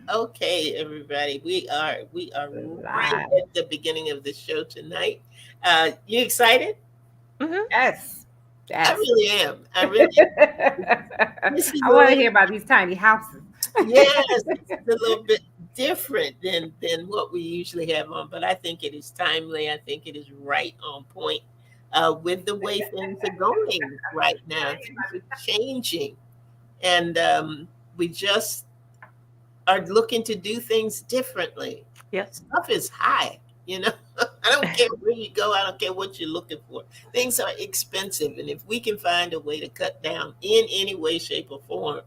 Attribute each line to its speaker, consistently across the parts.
Speaker 1: Okay, everybody, we are right
Speaker 2: Live.
Speaker 1: at the beginning of the show tonight. You excited?
Speaker 3: Mhm.
Speaker 2: Yes.
Speaker 1: I
Speaker 2: Yes.
Speaker 1: really am. I really am. This is
Speaker 2: I
Speaker 1: a
Speaker 2: want to
Speaker 1: little,
Speaker 2: hear about these tiny houses.
Speaker 1: yes, this is a little bit different than what we usually have on, but I think it is timely. I think it is right on point with the way things are going right now. Things are changing, and we just are looking to do things differently.
Speaker 3: Yep.
Speaker 1: Stuff is high, you know. I don't care where you go, I don't care what you're looking for. Things are expensive, and if we can find a way to cut down in any way, shape, or form,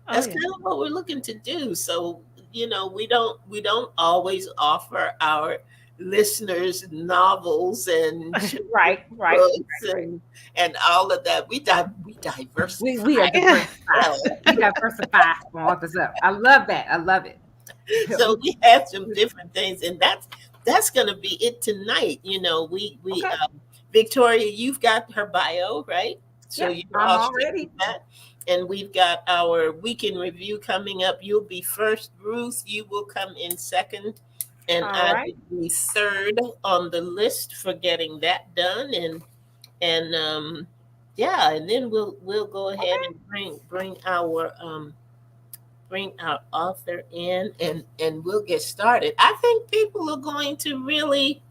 Speaker 3: Oh
Speaker 1: that's
Speaker 3: yeah.
Speaker 1: kind of what we're looking to do. So, we don't always offer our listeners novels and children's
Speaker 2: Right, right,
Speaker 1: books
Speaker 2: right.
Speaker 1: and all of that. We diversify
Speaker 2: We are
Speaker 3: Yeah.
Speaker 2: diversified.
Speaker 1: well.
Speaker 2: We diversify from authors up. I love that. I love it.
Speaker 1: So we have some different things, and that's going to be it tonight. We
Speaker 2: Okay.
Speaker 1: Victoria, you've got her bio, right? So
Speaker 2: Yep.
Speaker 1: you're
Speaker 2: I'm
Speaker 1: all
Speaker 2: all
Speaker 1: straight with
Speaker 2: ready.
Speaker 1: that. And we've got our weekend review coming up. You'll be first, Ruth. You will come in second, and
Speaker 2: All
Speaker 1: I
Speaker 2: right.
Speaker 1: will be third on the list for getting that done. And yeah, and then we'll go ahead
Speaker 2: Okay.
Speaker 1: and bring our author in, and we'll get started. I think people are going to really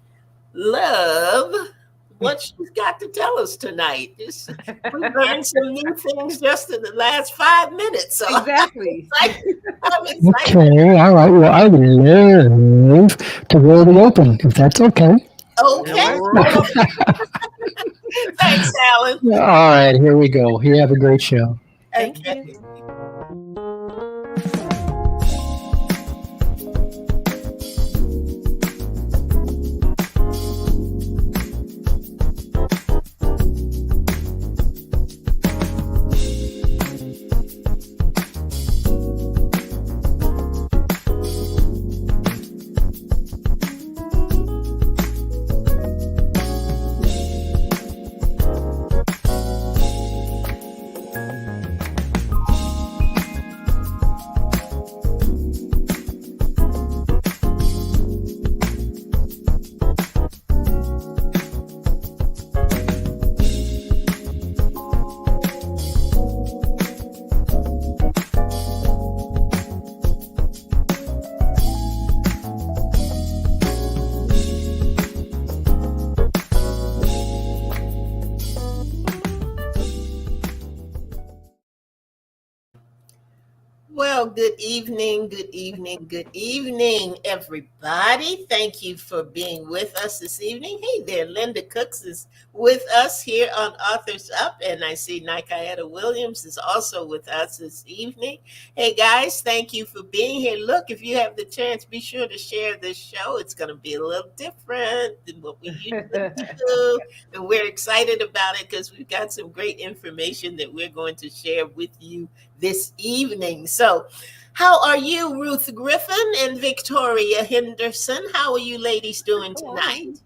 Speaker 1: love what she's got to tell us tonight. We learned some new things just in the last 5 minutes, so
Speaker 2: Exactly.
Speaker 1: I'm excited.
Speaker 4: Okay, all right. Well, I would love to roll the open if that's okay.
Speaker 3: No
Speaker 1: Okay,
Speaker 3: worries.
Speaker 2: Roll up.
Speaker 1: thanks, Alan.
Speaker 4: All right, here we go. You have a great show.
Speaker 3: Thank you.
Speaker 1: Okay. Well, good evening, good evening, everybody. Thank you for being with us this evening. Hey there, Linda Cooks is with us here on Authors Up, and I see Nikayetta Williams is also with us this evening. Hey guys, thank you for being here. Look, if you have the chance, be sure to share this show. It's going to be a little different than what we usually do, and we're excited about it because we've got some great information that we're going to share with you this evening. So, how are you, Ruth Griffin and Victoria Henderson? How are you ladies doing tonight?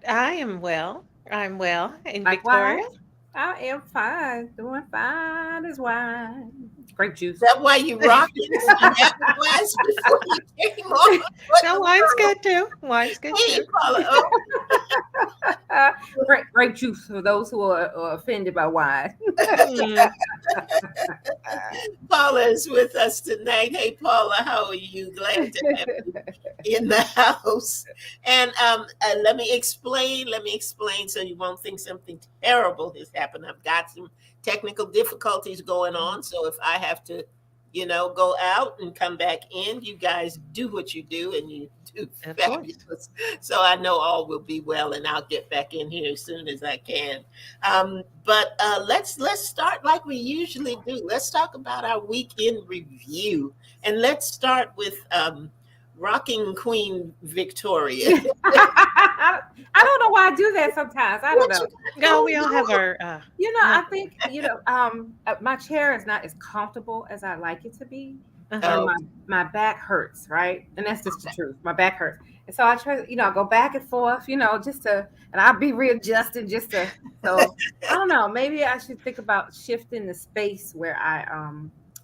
Speaker 3: I am well. I'm well. And Victoria?
Speaker 2: Likewise, I am fine. Doing fine as wine. Grape
Speaker 1: Is
Speaker 2: juice.
Speaker 1: that why you rocking some apple glass before you came on? What in
Speaker 3: No,
Speaker 1: the
Speaker 3: wine's
Speaker 1: world?
Speaker 3: good too. Wine's good
Speaker 1: Hey,
Speaker 3: too.
Speaker 1: Paula. Oh,
Speaker 2: Grape juice for those who are offended by wine.
Speaker 3: Mm,
Speaker 1: Paula is with us tonight. Hey, Paula, how are you? Glad to have you in the house. And let me explain. Let me explain so you won't think something terrible has happened. I've got some technical difficulties going on. So if I have to, go out and come back in, you guys do what you do and you do
Speaker 3: of course.
Speaker 1: fabulous. So I know all will be well and I'll get back in here as soon as I can. But let's start like we usually do. Let's talk about our weekend review. And let's start with Rocking Queen Victoria.
Speaker 2: I don't know why I do that sometimes. I don't
Speaker 1: What
Speaker 2: know.
Speaker 1: you
Speaker 3: No,
Speaker 1: got
Speaker 3: we all
Speaker 1: going
Speaker 3: have
Speaker 1: on?
Speaker 3: our
Speaker 2: I
Speaker 3: monthly.
Speaker 2: think my chair is not as comfortable as I like it to be, and
Speaker 3: Uh-huh.
Speaker 1: Oh,
Speaker 2: my back hurts, right? And that's just the truth. My back hurts, and so I try, I go back and forth, just to, and I'll be readjusting just to. So I don't know. Maybe I should think about shifting the space where I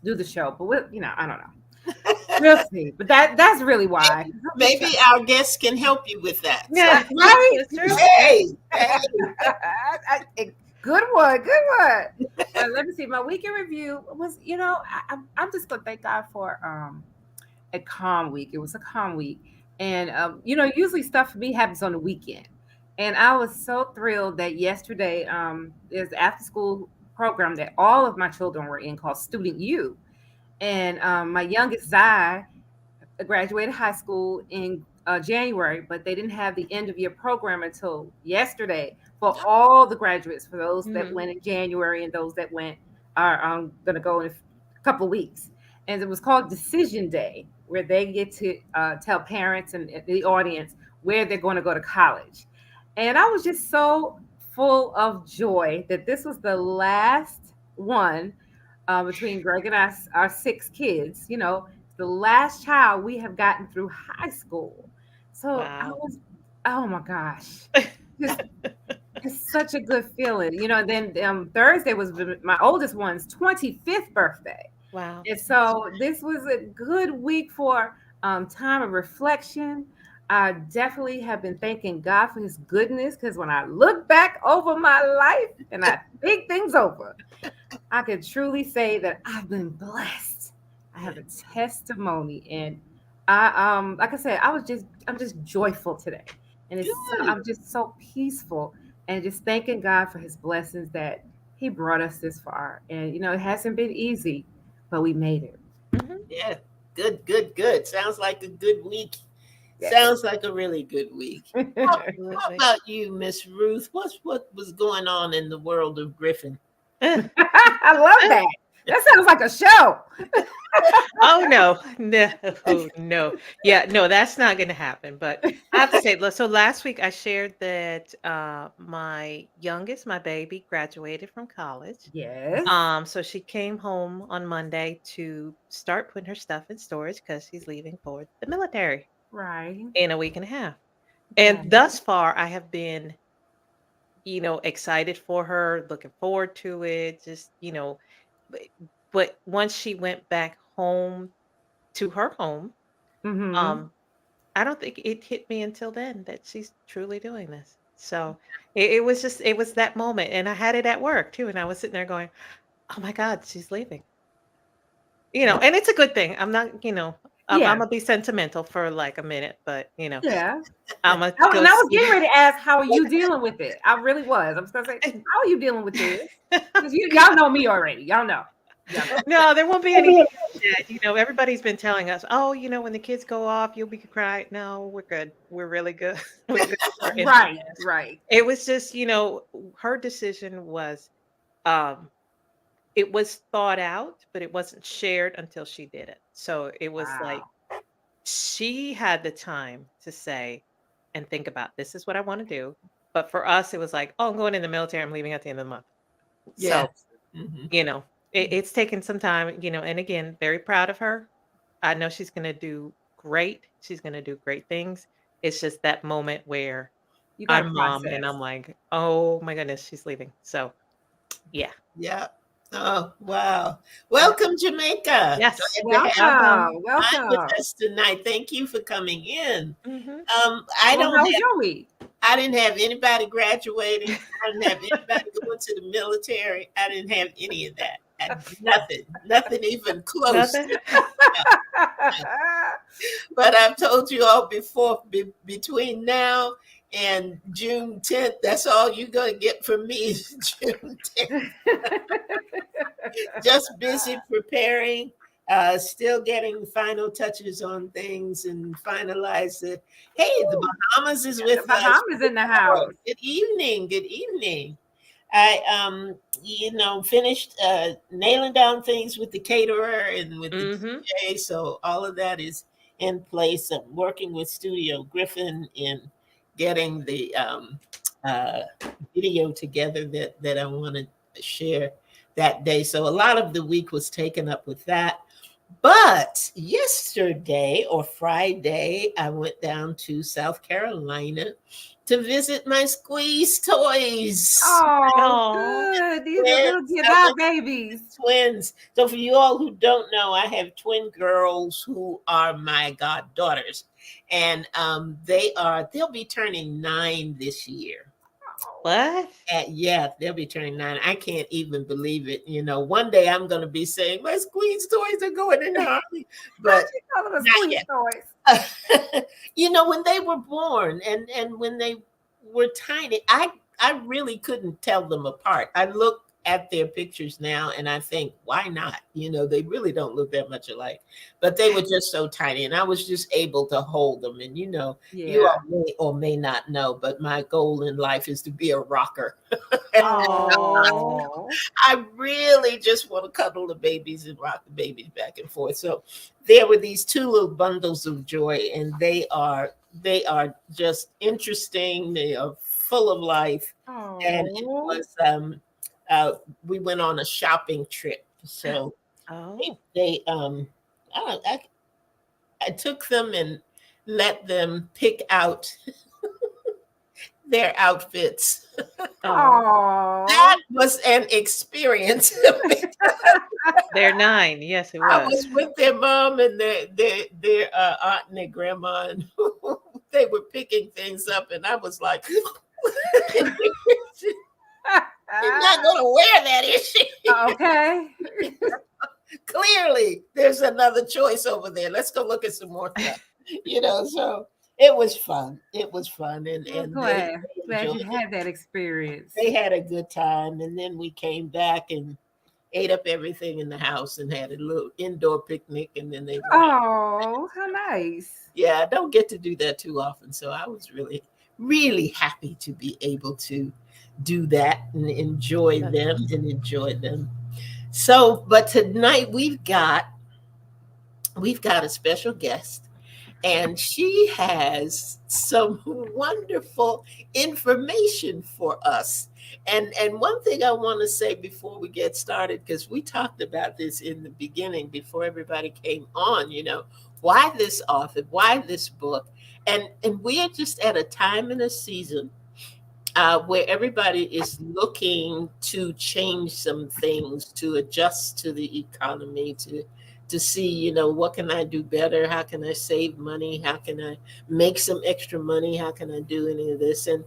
Speaker 2: do the show, but I don't know. We'll see. But that's really why.
Speaker 1: Maybe our guests can help you with that.
Speaker 3: Yeah,
Speaker 2: Right?
Speaker 3: that's true.
Speaker 1: Hey, hey.
Speaker 2: Good one. Good one. Let me see. My weekend review was, I'm just gonna thank God for a calm week. It was a calm week. And usually stuff for me happens on the weekend. And I was so thrilled that yesterday there's an after school program that all of my children were in called Student U. And my youngest Zai graduated high school in January, but they didn't have the end of year program until yesterday for all the graduates, for those that went in January and those that are going to go in a couple of weeks. And it was called Decision Day, where they get to tell parents and the audience where they're going to go to college. And I was just so full of joy that this was the last one between Greg and our 6 kids, the last child we have gotten through high school. So I
Speaker 3: Wow.
Speaker 2: was, oh my gosh, it's such a good feeling, And then Thursday was my oldest one's 25th birthday.
Speaker 3: Wow.
Speaker 2: And so this was a good week for time of reflection. I definitely have been thanking God for his goodness, because when I look back over my life and I think things over, I can truly say that I've been blessed. I have a testimony, and I like I said, I'm just joyful today, and I'm just so peaceful, and just thanking God for his blessings that he brought us this far. And it hasn't been easy, but we made it.
Speaker 1: Yeah, good. Sounds like a good week.
Speaker 2: Yes.
Speaker 1: Sounds like a really good week. How
Speaker 3: Absolutely.
Speaker 1: about you, Miss Ruth? What was going on in the world of Griffin?
Speaker 2: I love that. That sounds like a show.
Speaker 3: Oh no. Yeah, no, that's not going to happen. But I have to say, so last week I shared that my youngest, my baby, graduated from college.
Speaker 2: Yes.
Speaker 3: So she came home on Monday to start putting her stuff in storage because she's leaving for the military
Speaker 2: Right.
Speaker 3: in a week and a half.
Speaker 2: Okay.
Speaker 3: And thus far, I have been, excited for her, looking forward to it. Just, but once she went back home to her home,
Speaker 2: Mm-hmm.
Speaker 3: I don't think it hit me until then that she's truly doing this. So it was that moment, and I had it at work too, and I was sitting there going, "Oh my God, she's leaving." And it's a good thing. I'm not, I'm
Speaker 2: Yeah.
Speaker 3: gonna be sentimental for like a minute, but
Speaker 2: Yeah.
Speaker 3: I'm gonna
Speaker 2: Oh,
Speaker 3: go
Speaker 2: and I was
Speaker 3: see.
Speaker 2: getting ready to ask, how are you dealing with it? I really was. I was gonna say, how are you dealing with this? Because y'all know me already. Y'all know.
Speaker 3: No, there won't be any of that. Everybody's been telling us, oh, when the kids go off, you'll be crying. No, we're good. We're really good. We're good. We're in the
Speaker 2: Right.
Speaker 3: past.
Speaker 2: Right.
Speaker 3: It was just, her decision was, it was thought out, but it wasn't shared until she did it. So it was like
Speaker 2: Wow.
Speaker 3: she had the time to say and think about, this is what I want to do. But for us, it was like, oh, I'm going in the military. I'm leaving at the end of the month. So,
Speaker 1: Yes. Mhm.
Speaker 3: it's taken some time, and again, very proud of her. I know she's going to do great. She's going to do great things. It's just that moment where
Speaker 2: You got to
Speaker 3: I'm mom and
Speaker 2: process.
Speaker 3: I'm like, oh my goodness, she's leaving. So, yeah.
Speaker 1: Yeah. Oh, wow. Welcome, Jamaica.
Speaker 3: Yes.
Speaker 1: Glad to have
Speaker 2: Welcome.
Speaker 1: Mine with
Speaker 2: Welcome.
Speaker 1: us tonight. Thank you for coming in.
Speaker 3: Hmm.
Speaker 1: I
Speaker 2: Well,
Speaker 1: don't
Speaker 2: how was
Speaker 1: have
Speaker 2: your week?
Speaker 1: I didn't have anybody graduating. I didn't have anybody going to the military. I didn't have any of that. Nothing even close.
Speaker 3: Nothing.
Speaker 1: But I've told you all before, between now and June 10th, that's all you're going to get from me is June 10th. Just busy preparing, still getting final touches on things and finalize it. Hey, the Bahamas is with us.
Speaker 2: Bahamas in the house.
Speaker 1: Good evening. Good evening. I finished nailing down things with the caterer and with the
Speaker 3: Hmm.
Speaker 1: DJ, so all of that is in place. I'm working with Studio Griffin in getting the video together that I want to share that day. So a lot of the week was taken up with that. But yesterday or Friday, I went down to South Carolina to visit my Squeeze toys.
Speaker 2: Oh,
Speaker 3: Aw.
Speaker 2: good. These are little Jedi babies.
Speaker 1: Twins. So for you all who don't know, I have twin girls who are my goddaughters, and they'll be turning 9 this year.
Speaker 3: What?
Speaker 1: Yeah, they'll be turning 9. I can't even believe it. One day I'm going to be saying my Squeeze toys are going in the army, but
Speaker 2: You call them a
Speaker 1: not
Speaker 2: Squeeze
Speaker 1: yet.
Speaker 2: toys.
Speaker 1: When they were born and when they were tiny, I really couldn't tell them apart. I look at their pictures now and I think, why not? They really don't look that much alike, but they were just so tiny and I was just able to hold them. And you
Speaker 2: Yeah.
Speaker 1: all may or may not know, but my goal in life is to be a rocker.
Speaker 2: Oh.
Speaker 1: I really just want to cuddle the babies and rock the babies back and forth. So there were these two little bundles of joy, and they are just interesting. They are full of life, and it
Speaker 2: Oh.
Speaker 1: was we went on a shopping trip. So
Speaker 3: Oh.
Speaker 1: I took them and let them pick out their outfits.
Speaker 3: Oh.
Speaker 1: That was an experience.
Speaker 3: They're 9. Yes, it
Speaker 1: I
Speaker 3: was.
Speaker 1: was with their mom and their aunt and their grandma, and they were picking things up, and I was like, "She's not going to wear that, is she?"
Speaker 2: Okay.
Speaker 1: Clearly, there's another choice over there. Let's go look at some more stuff. So it was fun. It was fun, and
Speaker 2: Glad you
Speaker 1: enjoyed it.
Speaker 2: had that experience.
Speaker 1: They had a good time, and then we came back and ate up everything in the house and had a little indoor picnic, and then they went out.
Speaker 2: Oh, how nice.
Speaker 1: Yeah, I don't get to do that too often, so I was really, really happy to be able to do that and enjoy them. So, but tonight we've got a special guest, and she has some wonderful information for us. And one thing I want to say before we get started, because we talked about this in the beginning before everybody came on, why this author, why this book, and we're just at a time in a season where everybody is looking to change some things, to adjust to the economy, to see, what can I do better? How can I save money? How can I make some extra money? How can I do any of this? And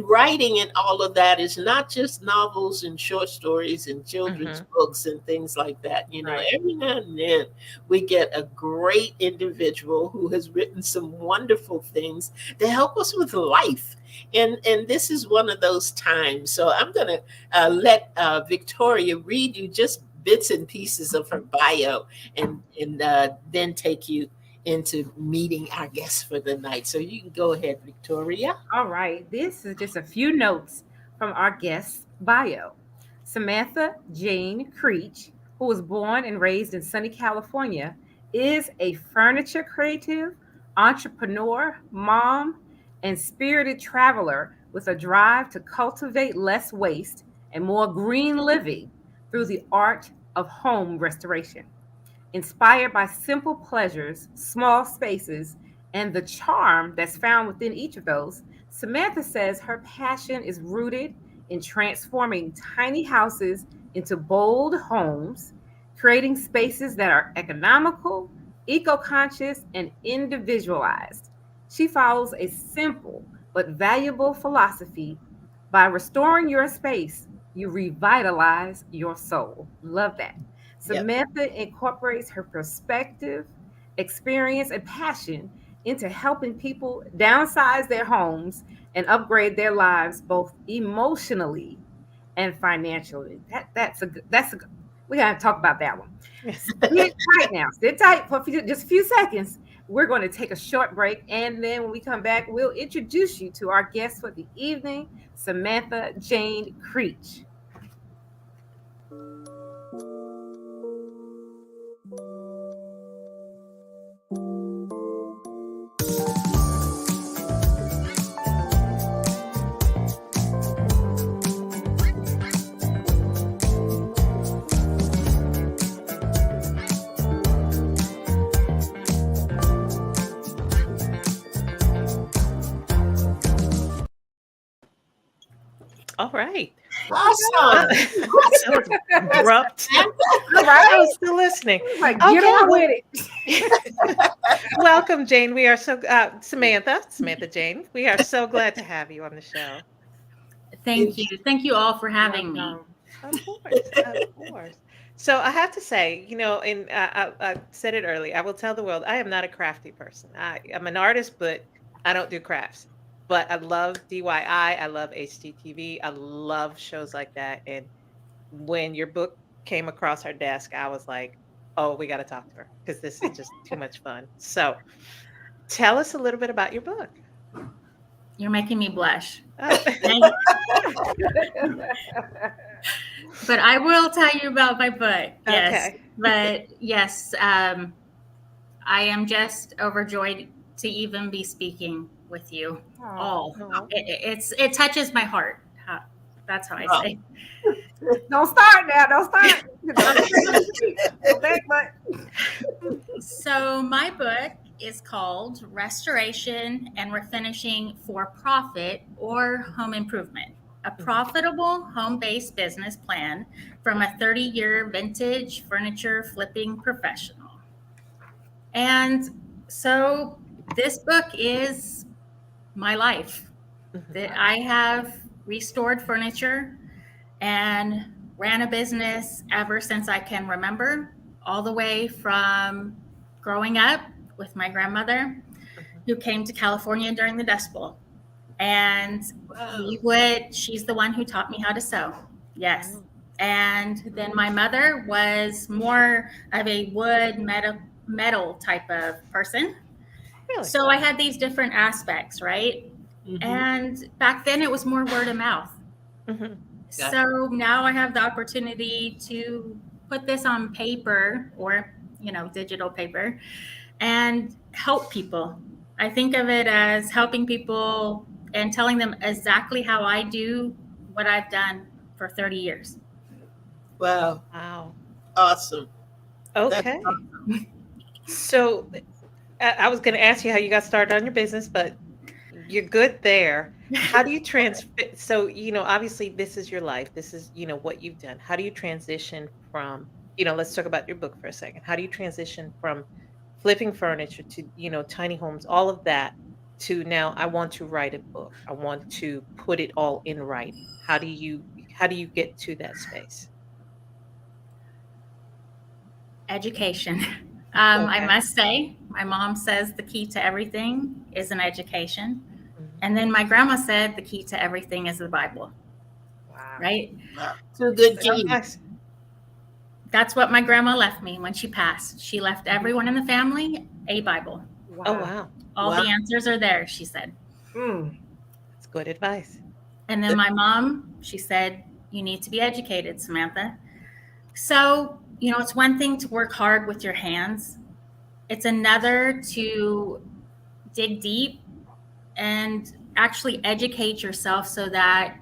Speaker 1: writing and all of that is not just novels and short stories and children's books and things like that.
Speaker 2: Right.
Speaker 1: Every now and then we get a great individual who has written some wonderful things to help us with life. And this is one of those times. So I'm going to let Victoria read you just bits and pieces of her bio and then take you into meeting our guests for the night. So you can go ahead, Victoria.
Speaker 2: All right. This is just a few notes from our guest's bio. Samantha Jane Creech, who was born and raised in sunny California, is a furniture creative, entrepreneur, mom, and spirited traveler with a drive to cultivate less waste and more green living through the art of home restoration. Inspired by simple pleasures, small spaces, and the charm that's found within each of those, Samantha says her passion is rooted in transforming tiny houses into bold homes, creating spaces that are economical, eco-conscious, and individualized. She follows a simple but valuable philosophy. By restoring your space, you revitalize your soul. Love that.
Speaker 1: Yep.
Speaker 2: Samantha incorporates her perspective, experience, and passion into helping people downsize their homes and upgrade their lives both emotionally and financially. That's a we gotta talk about that one. Sit tight now. Sit tight for just a few seconds. We're going to take a short break, and then when we come back, we'll introduce you to our guest for the evening, Samantha Jane Creech.
Speaker 3: All right.
Speaker 1: Awesome.
Speaker 3: That was abrupt. I
Speaker 2: Right?
Speaker 3: was still listening.
Speaker 2: Like, get
Speaker 3: Okay,
Speaker 2: on
Speaker 3: well,
Speaker 2: with it.
Speaker 3: welcome, Jane. We are so Samantha Jane. We are so glad to have you on the show.
Speaker 5: Thank you. Thank you all for having me.
Speaker 2: Welcome.
Speaker 3: Of course, of course. So I have to say, and I said it earlier. I will tell the world I am not a crafty person. I'm an artist, but I don't do crafts. But I love DIY. I love HGTV. I love shows like that. And when your book came across our desk, I was like, oh, we got to talk to her because this is just too much fun. So tell us a little bit about your book.
Speaker 5: You're making me blush.
Speaker 3: Oh.
Speaker 5: But I will tell you about my book. Yes.
Speaker 3: Okay.
Speaker 5: But yes, I am just overjoyed to even be speaking with you all.
Speaker 3: Oh.
Speaker 5: It touches my heart. That's how I say.
Speaker 2: Don't start now. Don't start. Okay, but
Speaker 5: So my book is called Restoration and Refinishing for Profit or Home Improvement, a profitable home-based business plan from a 30-year vintage furniture flipping professional. And so this book is my life. That I have restored furniture and ran a business ever since I can remember, all the way from growing up with my grandmother who came to California during the Dust Bowl. And she's the one who taught me how to sew. Yes. And then my mother was more of a wood metal type of person.
Speaker 3: Really?
Speaker 5: So I had these different aspects, right?
Speaker 1: Mhm.
Speaker 5: And back then it was more word of mouth.
Speaker 3: Mhm.
Speaker 5: So now I have the opportunity to put this on paper or, digital paper and help people. I think of it as helping people and telling them exactly how I do what I've done for 30 years.
Speaker 1: Wow.
Speaker 3: Wow.
Speaker 1: Awesome.
Speaker 3: Okay. So I was going to ask you how you got started on your business, but you're good there. How do you so, obviously this is your life. This is, what you've done. How do you transition from, let's talk about your book for a second. How do you transition from flipping furniture to, tiny homes, all of that, to now I want to write a book. I want to put it all in writing. How do you get to that space?
Speaker 5: Education. I
Speaker 3: Okay.
Speaker 5: must say, my mom says the key to everything is an education.
Speaker 3: Mhm.
Speaker 5: And then my grandma said the key to everything is the Bible,
Speaker 2: wow.
Speaker 5: right?
Speaker 1: Wow. Two good
Speaker 3: Oh,
Speaker 1: keys.
Speaker 3: nice.
Speaker 5: That's what my grandma left me when she passed. She left everyone in the family a Bible.
Speaker 3: Oh, wow.
Speaker 5: All
Speaker 1: Wow.
Speaker 5: the answers are there, she said.
Speaker 3: That's good advice.
Speaker 5: And then my mom, she said, you need to be educated, Samantha. So, it's one thing to work hard with your hands. It's another to dig deep and actually educate yourself so that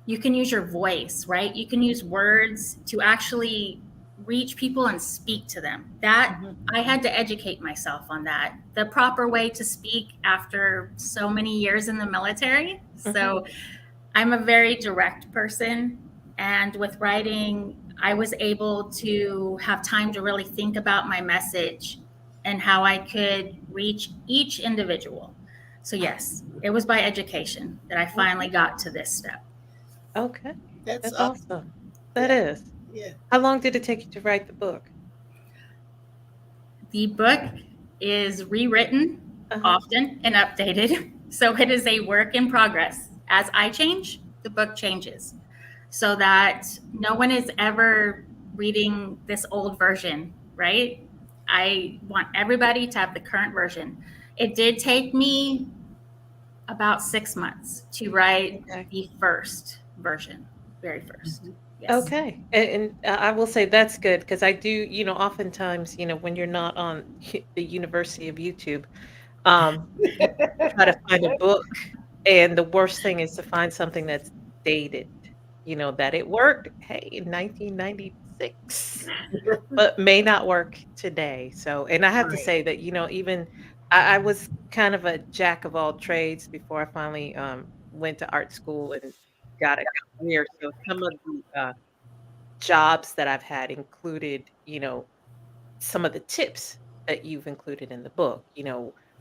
Speaker 5: you can use your voice, right? You can use words to actually reach people and speak to them. That I had to educate myself on that, the proper way to speak after so many years in the military. So I'm a very direct person. And with writing, I was able to have time to really think about my message and how I could reach each individual. So yes, it was by education that I finally got to this step.
Speaker 3: Okay.
Speaker 1: That's
Speaker 3: That's
Speaker 1: awesome.
Speaker 3: awesome. That is.
Speaker 1: Yeah.
Speaker 3: How long did it take you to write the book?
Speaker 5: The book is rewritten often and updated. So it is a work in progress. As I change, the book changes so that no one is ever reading this old version, right? I want everybody to have the current version. It did take me about 6 months to write the first version, very first. Yes.
Speaker 3: Okay. And I will say that's good because I do, oftentimes, when you're not on the University of YouTube, you try to find a book, and the worst thing is to find something that's dated, that it worked, hey, in 1996, but may not work today. So, and I have to say that, even I was kind of a jack of all trades before I finally went to art school and got it clear. So some of the jobs that I've had included, some of the tips that you've included in the book,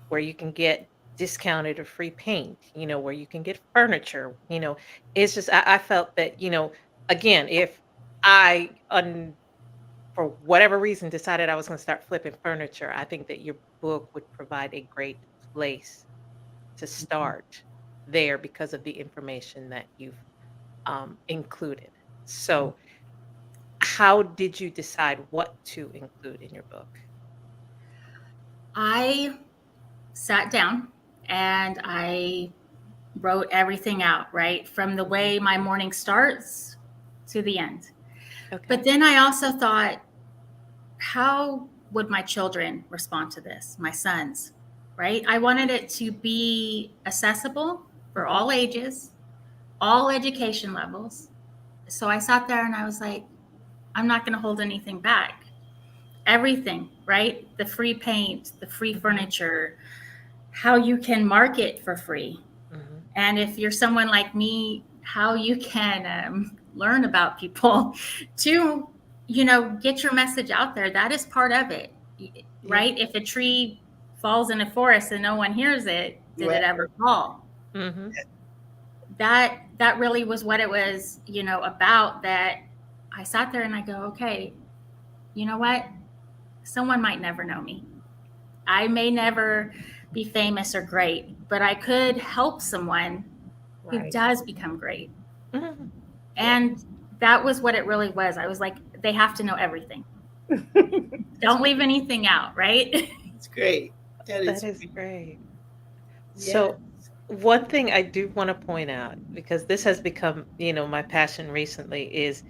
Speaker 3: where you can get discounted or free paint, where you can get furniture, it's just, I felt that, again, if I, for whatever reason, decided I was going to start flipping furniture, I think that your book would provide a great place to start there because of the information that you've included. So, how did you decide what to include in your book?
Speaker 5: I sat down and I wrote everything out, right? From the way my morning starts to the end.
Speaker 3: Okay.
Speaker 5: But then I also thought, how would my children respond to this? My sons, right? I wanted it to be accessible for all ages, all education levels. So I sat there and I was like, I'm not going to hold anything back. Everything, right? The free paint, the free furniture, how you can market for free.
Speaker 3: Mhm.
Speaker 5: And if you're someone like me, how you can learn about people to, get your message out there. That is part of it, right? If a tree falls in a forest and no one hears it, did
Speaker 1: Right.
Speaker 5: it ever fall?
Speaker 3: Mhm.
Speaker 5: That really was what it was, about. That I sat there and I go, okay, you know what? Someone might never know me. I may never be famous or great, but I could help someone who
Speaker 2: Right.
Speaker 5: does become great.
Speaker 3: Mhm.
Speaker 5: And that was what it really was. I was like, they have to know everything. Don't leave anything out, right?
Speaker 1: It's great. That is
Speaker 3: That is
Speaker 1: great.
Speaker 3: great.
Speaker 1: Yes.
Speaker 3: So, one thing I do want to point out, because this has become, my passion recently, is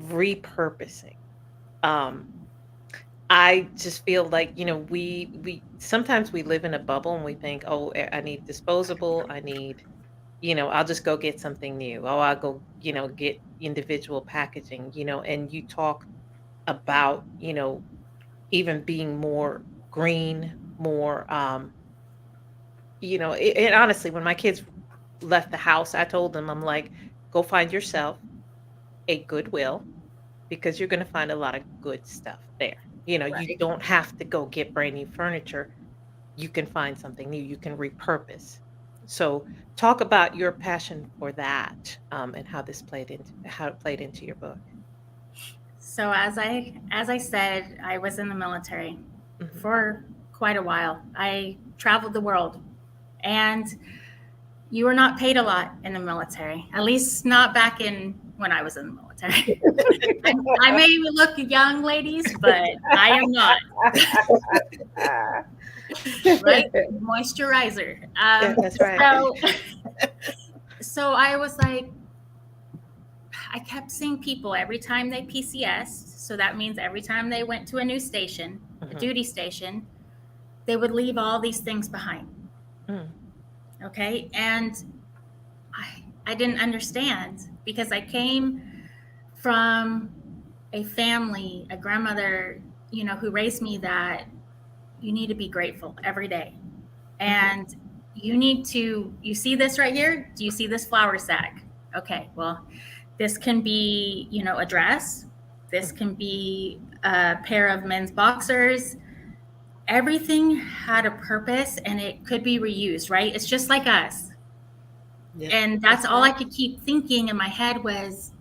Speaker 3: repurposing. Um, I just feel like, we sometimes we live in a bubble and we think, oh, I need disposable, I need, I'll just go get something new. Oh, I'll go, get individual packaging, and you talk about, even being more green, more, and honestly, when my kids left the house, I told them, I'm like, go find yourself a Goodwill because you're going to find a lot of good stuff there. You
Speaker 5: Right.
Speaker 3: don't have to go get brand new furniture. You can find something new. You can repurpose. So, talk about your passion for that, and how it played into your book.
Speaker 5: So as I said, I was in the military
Speaker 3: Mhm.
Speaker 5: for quite a while. I traveled the world, and you were not paid a lot in the military, at least not back in when I was in the military. I may look young, ladies, but I am not, right? Moisturizer.
Speaker 3: That's right.
Speaker 5: So I was like, I kept seeing people every time they PCS. So that means every time they went to a new station, a
Speaker 3: Mhm.
Speaker 5: duty station, they would leave all these things behind.
Speaker 3: Mm.
Speaker 5: Okay. And I didn't understand because I came from a family, a grandmother, who raised me that you need to be grateful every day. And you see this right here? Do you see this flour sack? Okay, well, this can be, a dress. This can be a pair of men's boxers. Everything had a purpose and it could be reused, right? It's just like us.
Speaker 1: Yeah.
Speaker 5: And that's all I could keep thinking in my head was,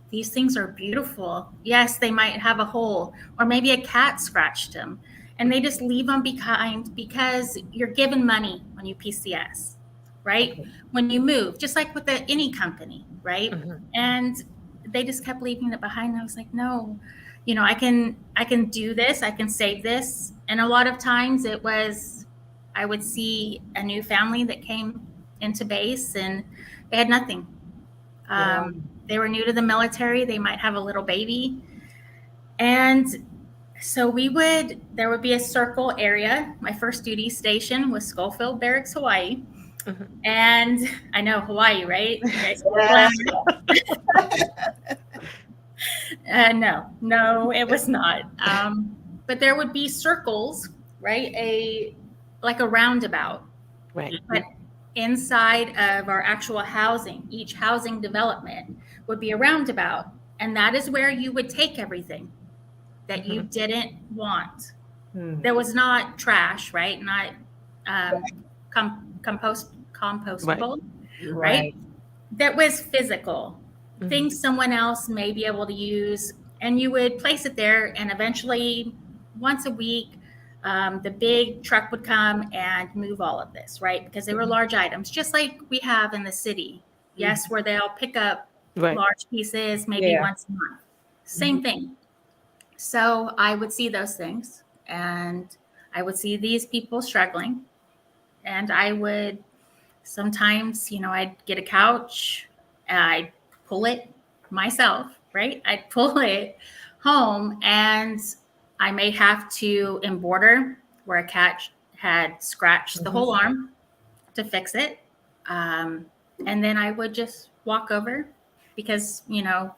Speaker 5: these things are beautiful. Yes, they might have a hole, or maybe a cat scratched them, and they just leave them behind because you're given money when you PCS, right?
Speaker 3: Okay.
Speaker 5: When you move, just like with any company, right?
Speaker 3: Mhm.
Speaker 5: And they just kept leaving it behind. And I was like, no, I can do this. I can save this. And a lot of times it was, I would see a new family that came into base and they had nothing. They were new to the military. They might have a little baby. And so there would be a circle area. My first duty station was Schofield Barracks, Hawaii.
Speaker 3: Mhm.
Speaker 5: And I know Hawaii, right? You guys no, it was not. But there would be circles, right? Like a roundabout.
Speaker 3: Right.
Speaker 5: But inside of our actual housing, each housing development would be a roundabout. And that is where you would take everything that you didn't want. There was not trash, right? Not compostable, right? That was physical, things someone else may be able to use, and you would place it there, and eventually once a week the big truck would come and move all of this, right? Because they were large items, just like we have in the city, yes, where they'll pick up large pieces maybe once a month. Same thing. So I would see those things, and I would see these people struggling, and I would sometimes, I'd get a couch, I'd pull it myself, right? I'd pull it home, and I may have to embroider where a cat had scratched the whole arm to fix it. And then I would just walk over because,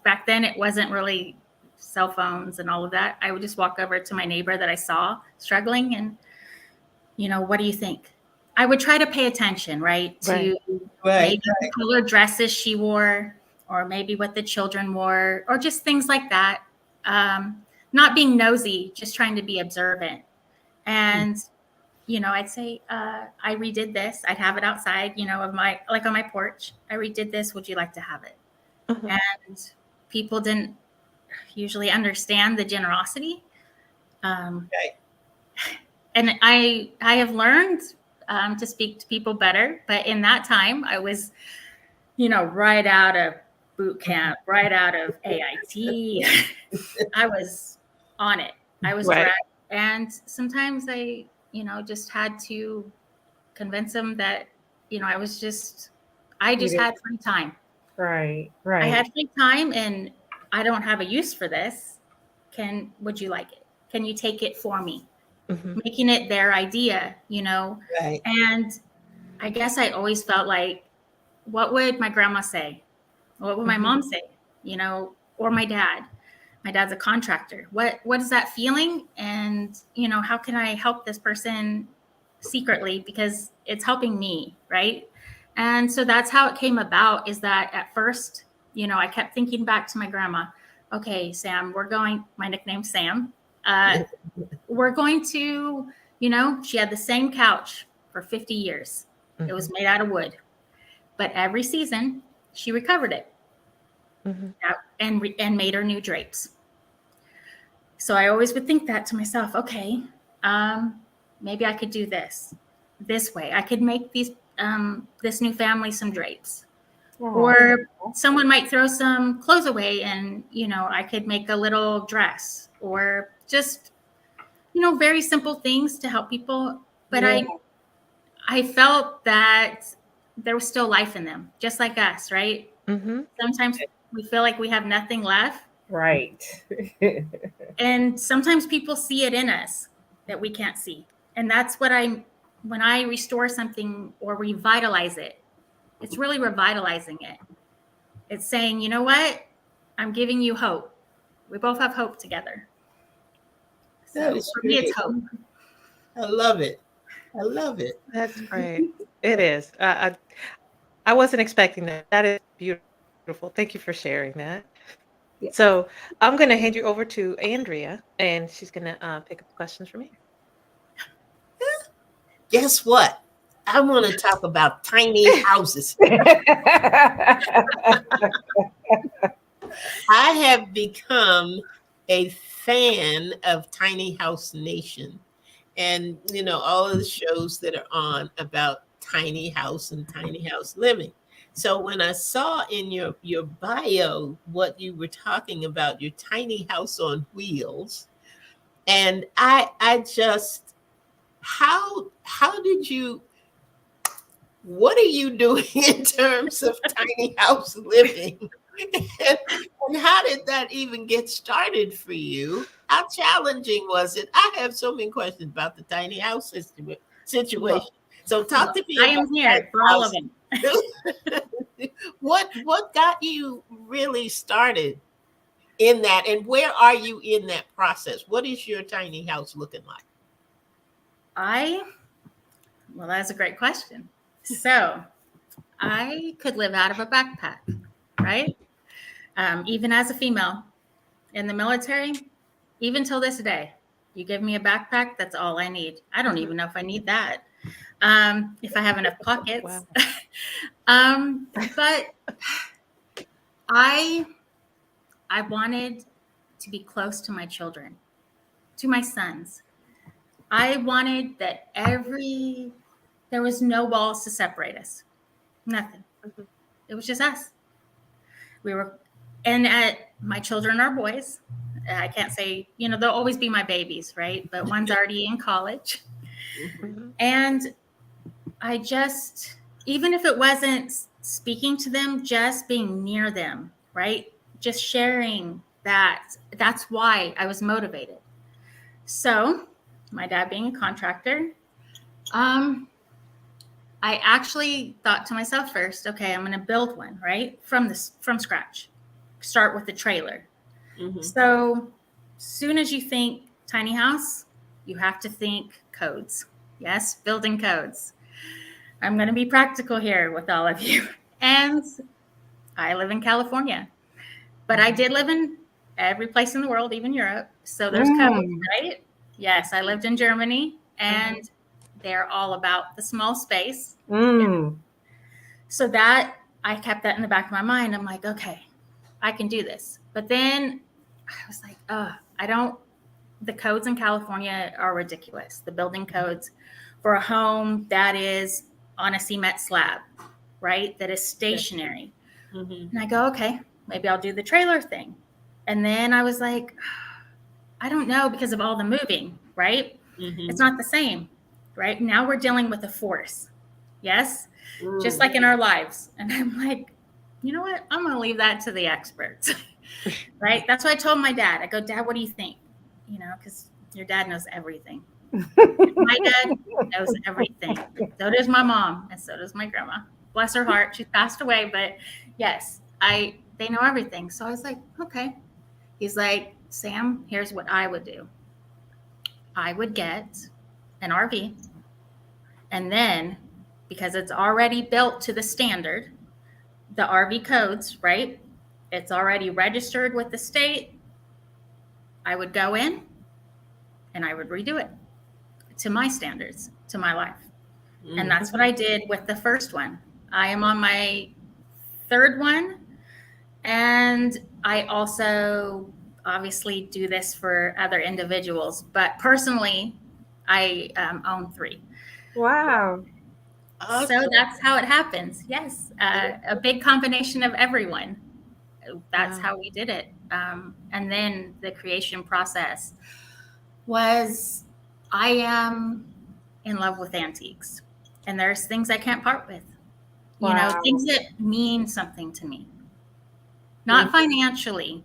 Speaker 5: back then it wasn't really cell phones and all of that. I would just walk over to my neighbor that I saw struggling and, what do you think? I would try to pay attention, right? To maybe the color dresses she wore, or maybe what the children wore, or just things like that. Not being nosy, just trying to be observant. And, I'd say, I redid this. I'd have it outside, on my porch. I redid this. Would you like to have it? And people didn't usually understand the generosity. And I have learned to speak to people better. But in that time, I was, right out of boot camp, right out of AIT. I was on it. I was direct. And sometimes I, just had to convince them that, I just had free time.
Speaker 2: Right.
Speaker 5: I had free time and I don't have a use for this. Would you like it? Can you take it for me? Making it their idea, And I guess I always felt like, what would my grandma say? What would my mom say? Or my dad? My dad's a contractor. What is that feeling? And, how can I help this person secretly because it's helping me, right? And so that's how it came about, is that at first, I kept thinking back to my grandma. Okay, Sam, my nickname's Sam. We're going to, she had the same couch for 50 years. It was made out of wood. But every season, she recovered it and made her new drapes. So I always would think that to myself, okay, maybe I could do this way. I could make this new family some drapes. Or someone might throw some clothes away and, I could make a little dress, or just, very simple things to help people. But I felt that there was still life in them, just like us, right? Sometimes we feel like we have nothing left.
Speaker 2: Right.
Speaker 5: And sometimes people see it in us that we can't see. And that's when I restore something or revitalize it, it's really revitalizing it. It's saying, you know what? I'm giving you hope. We both have hope together. So for me, it's hope.
Speaker 1: I love it. I love it.
Speaker 3: That's great. It is. I wasn't expecting that. That is beautiful. Thank you for sharing that.
Speaker 2: Yeah.
Speaker 3: So I'm going to hand you over to Andrea, and she's going to pick up questions from here.
Speaker 1: Guess what? I want to talk about tiny houses. I have become a fan of Tiny House Nation, and all of the shows that are on about tiny house and tiny house living. So when I saw in your bio what you were talking about, your tiny house on wheels, and I just, how did you, what are you doing in terms of tiny house living? And how did that even get started for you? How challenging was it? I have so many questions about the tiny house situation. So talk to me.
Speaker 5: I am here for all of them.
Speaker 1: What got you really started in that, and where are you in that process? What is your tiny house looking like?
Speaker 5: Well, that's a great question. So I could live out of a backpack, right? Even as a female in the military, even till this day, you give me a backpack, that's all I need. I don't even know if I need that. If I have enough pockets.
Speaker 3: Wow.
Speaker 5: But I wanted to be close to my children, to my sons. I wanted that there was no walls to separate us. Nothing.
Speaker 3: Mhm.
Speaker 5: It was just us. My children are boys. I can't say, they'll always be my babies, right? But one's already in college.
Speaker 3: Mhm.
Speaker 5: And I just, even if it wasn't speaking to them, just being near them, right? Just sharing that's why I was motivated. So my dad being a contractor, I actually thought to myself first, okay, I'm going to build one, right? From scratch. Start with the trailer.
Speaker 1: Mhm.
Speaker 5: So soon as you think tiny house, you have to think codes. Yes, building codes. I'm going to be practical here with all of you. And I live in California, but I did live in every place in the world, even Europe. So there's codes, right? Yes, I lived in Germany, and they're all about the small space. So that I kept that in the back of my mind. I'm like, okay, I can do this. But then I was like, the codes in California are ridiculous. The building codes for a home that is on a cement slab, right? That is stationary.
Speaker 1: Mhm.
Speaker 5: And I go, okay, maybe I'll do the trailer thing. And then I was like, I don't know, because of all the moving, right?
Speaker 1: Mhm.
Speaker 5: It's not the same, right? Now we're dealing with a force. Yes.
Speaker 1: Mm.
Speaker 5: Just like in our lives. And I'm like, you know what? I'm going to leave that to the experts, right? That's what I told my dad. I go, Dad, what do you think? Because your dad knows everything. My dad knows everything. So does my mom, and so does my grandma. Bless her heart. She passed away, but yes, they know everything. So I was like, okay. He's like, Sam, here's what I would do. I would get an RV, and then, because it's already built to the standard, the RV codes, right? It's already registered with the state. I would go in and I would redo it to my standards, to my life.
Speaker 1: Mhm.
Speaker 5: And that's what I did with the first one. I am on my third one. And I also obviously do this for other individuals. But personally, I own 3.
Speaker 2: Wow.
Speaker 1: Awesome.
Speaker 5: So that's how it happens. Yes. A big combination of everyone. That's
Speaker 3: Wow.
Speaker 5: how we did it. And then the creation process was, I am in love with antiques, and there's things I can't part with.
Speaker 2: Wow.
Speaker 5: Things that mean something to me. Not financially,